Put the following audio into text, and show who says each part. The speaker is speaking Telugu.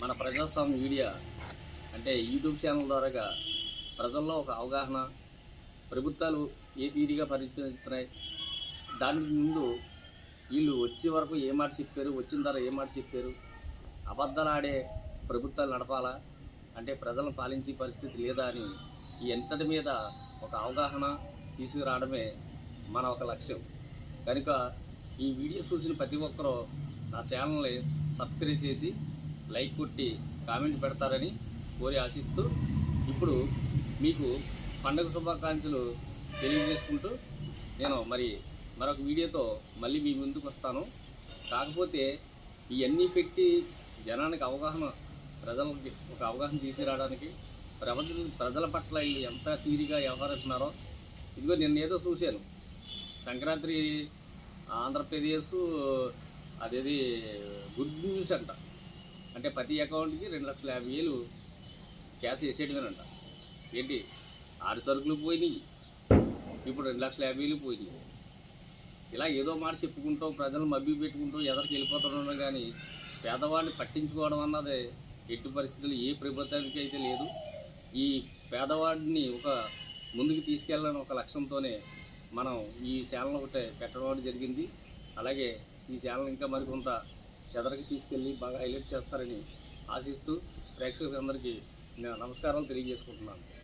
Speaker 1: మన ప్రజాస్వామ్య మీడియా అంటే యూట్యూబ్ ఛానల్ ద్వారాగా ప్రజల్లో ఒక అవగాహన, ప్రభుత్వాలు ఏ తీరుగా పరిపాలిస్తున్నాయి, దానికి ముందు వీళ్ళు వచ్చే వరకు ఏ మాట చెప్పారు, వచ్చిన తర్వాత ఏ మాట చెప్పారు, అబద్ధాలు ఆడే ప్రభుత్వాలు నడపాలా అంటే ప్రజలను పాలించే పరిస్థితి లేదా అని ఈ ఎంతటి మీద ఒక అవగాహన తీసుకురావడమే మన ఒక లక్ష్యం. కనుక ఈ వీడియో చూసిన ప్రతి ఒక్కరూ నా ఛానల్ని సబ్స్క్రైబ్ చేసి లైక్ కొట్టి కామెంట్ పెడతారని కోరి ఆశిస్తూ ఇప్పుడు మీకు పండుగ శుభాకాంక్షలు తెలియజేసుకుంటూ నేను మరొక వీడియోతో మళ్ళీ మీ ముందుకు వస్తాను. కాకపోతే ఇవన్నీ పెట్టి జనానికి అవగాహన, ప్రజలకి ఒక అవగాహన తీసుకురావడానికి ప్రజల పట్ల వీళ్ళు ఎంత తీరిగా వ్యవహరిస్తున్నారో ఇదిగో నేను ఏదో చూశాను. సంక్రాంతి ఆంధ్రప్రదేశ్ అదేది గుడ్ న్యూస్ అంట, అంటే ప్రతి అకౌంట్కి 2,50,000 క్యాష్ వేసేయడమేనంట. ఏంటి 6 సరుకులు పోయినాయి, ఇప్పుడు 2,50,000 పోయినాయి. ఇలా ఏదో మాట చెప్పుకుంటాం, ప్రజలు మభ్య పెట్టుకుంటూ ఎదరికి వెళ్ళిపోతున్నాం. కానీ పేదవాడిని పట్టించుకోవడం అన్నది ఎట్టి పరిస్థితులు ఏ ప్రభుత్వానికి అయితే లేదు. ఈ పేదవాడిని ఒక ముందుకు తీసుకెళ్ళాలని ఒక లక్ష్యంతోనే మనం ఈ ఛానల్ ఒకటే పెట్టడం జరిగింది. అలాగే ఈ ఛానల్ ఇంకా మరికొంత ఎదరికి తీసుకెళ్ళి బాగా హైలైట్ చేస్తారని ఆశిస్తూ ప్రేక్షకులందరికీ నేను నమస్కారాలు తెలియజేసుకుంటున్నాను.